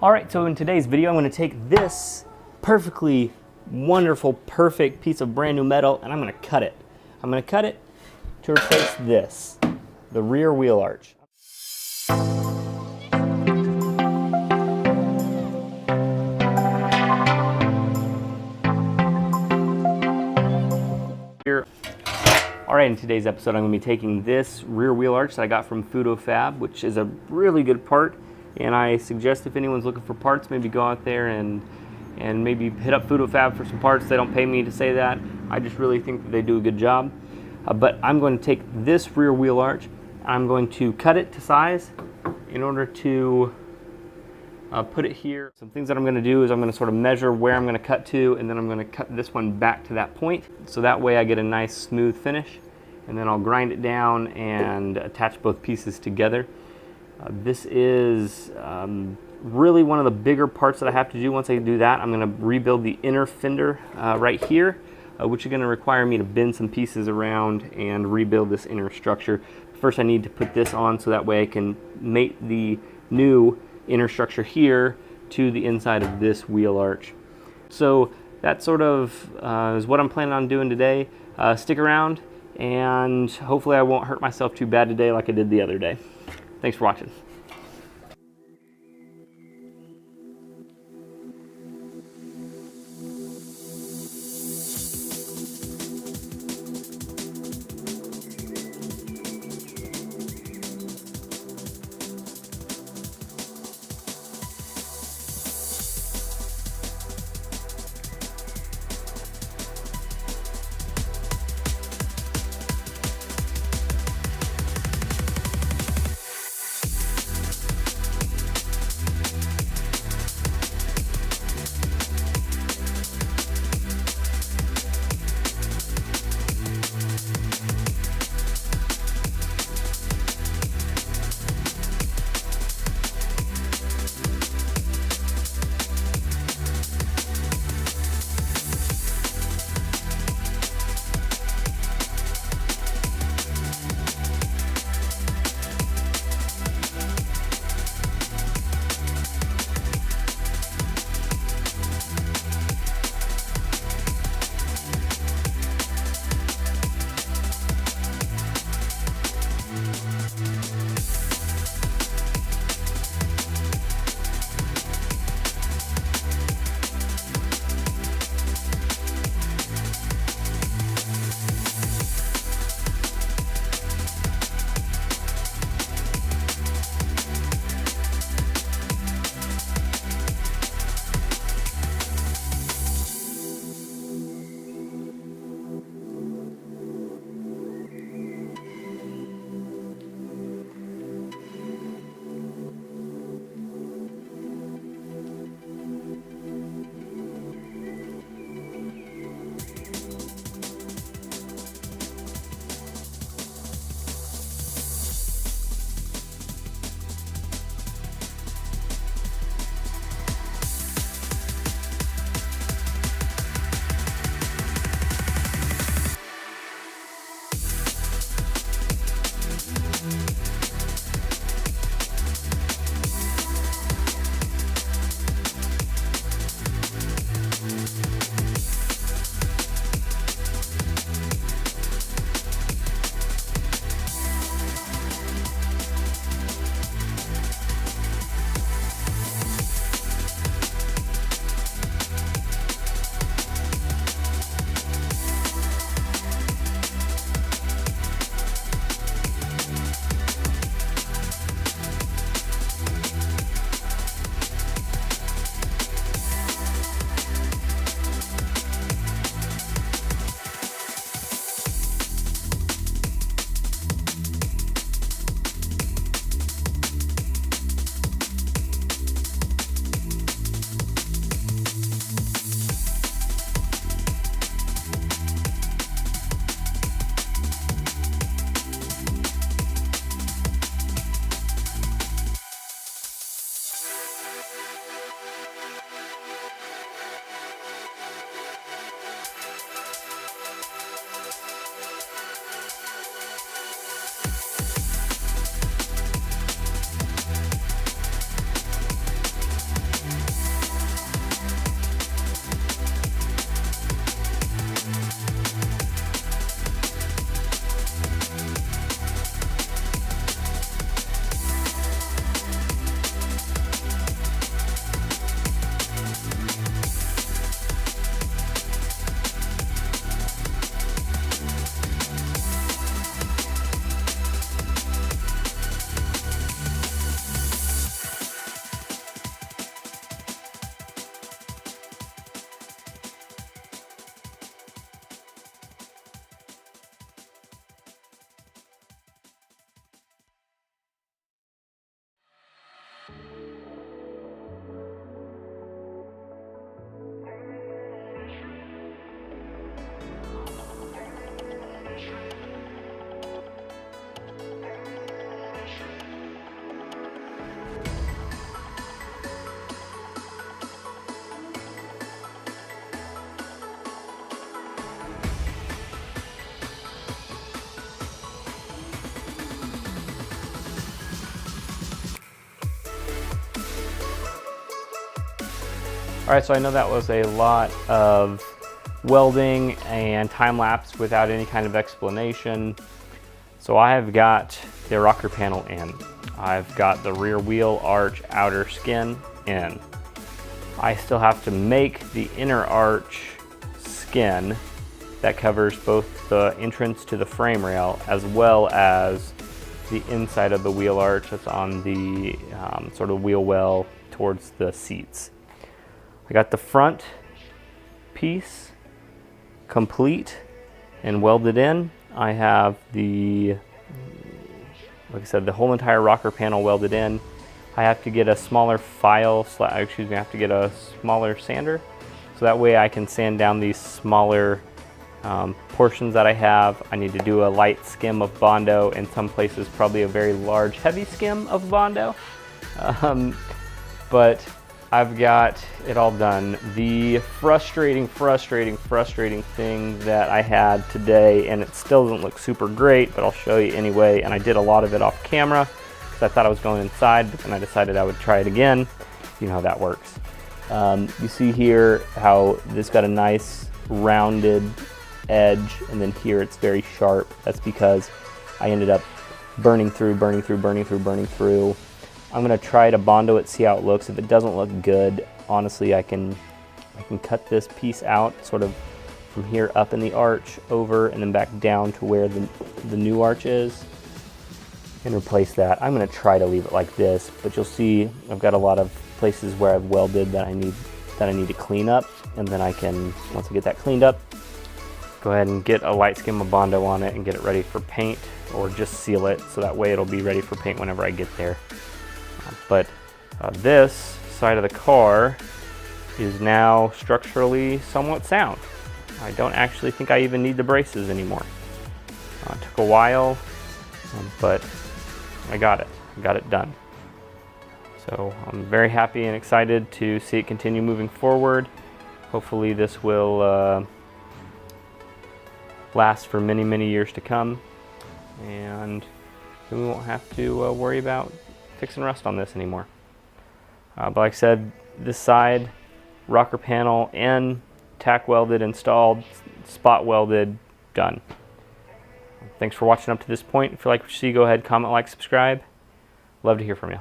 Alright, so in today's video I'm going to take this perfectly wonderful, perfect piece of brand new metal and I'm going to cut it. I'm going to cut it to replace this, the rear wheel arch. Alright, in today's episode I'm going to be taking this rear wheel arch that I got from Bodo, which is a really good part, and I suggest if anyone's looking for parts, maybe go out there and maybe hit up Bodo for some parts. They don't pay me to say that. I just really think that they do a good job. But I'm going to take this rear wheel arch, I'm going to cut it to size in order to put it here. Some things that I'm going to do is I'm going to sort of measure where I'm going to cut to, and then I'm going to cut this one back to that point. So that way I get a nice smooth finish, and then I'll grind it down and attach both pieces together. This is really one of the bigger parts that I have to do. Once I do that, I'm going to rebuild the inner fender right here, which is going to require me to bend some pieces around and rebuild this inner structure. First I need to put this on so that way I can mate the new inner structure here to the inside of this wheel arch. So that sort of is what I'm planning on doing today. Stick around and hopefully I won't hurt myself too bad today like I did the other day. Thanks for watching. All right, so I know that was a lot of welding and time lapse without any kind of explanation. So I have got the rocker panel in. I've got the rear wheel arch outer skin in. I still have to make the inner arch skin that covers both the entrance to the frame rail as well as the inside of the wheel arch that's on the sort of wheel well towards the seats. I got the front piece complete and welded in. I have the, like I said, the whole entire rocker panel welded in. I have to get a smaller file, I have to get a smaller sander, so that way I can sand down these smaller portions that I have. I need to do a light skim of bondo, in some places probably a very large heavy skim of bondo, but I've got it all done. The frustrating thing that I had today, and it still doesn't look super great, but I'll show you anyway, and I did a lot of it off camera because I thought I was going inside, but then I decided I would try it again. You know how that works. You see here how this got a nice rounded edge, and then here it's very sharp. That's because I ended up burning through. I'm gonna try to bondo it, see how it looks. If it doesn't look good, honestly, I can cut this piece out, sort of from here up in the arch, over, and then back down to where the new arch is, and replace that. I'm gonna try to leave it like this, but you'll see I've got a lot of places where I've welded that I need to clean up, and then I can, once I get that cleaned up, go ahead and get a light skim of bondo on it and get it ready for paint, or just seal it so that way it'll be ready for paint whenever I get there. But this side of the car is now structurally somewhat sound. I don't actually think I even need the braces anymore. It took a while, but I got it done. So I'm very happy and excited to see it continue moving forward. Hopefully this will last for many years to come, and then we won't have to worry about fixing rust on this anymore. But like I said, this side, rocker panel in, tack welded, installed, spot welded, done. Thanks for watching up to this point. If you like what you see, go ahead, comment, like, subscribe. Love to hear from you.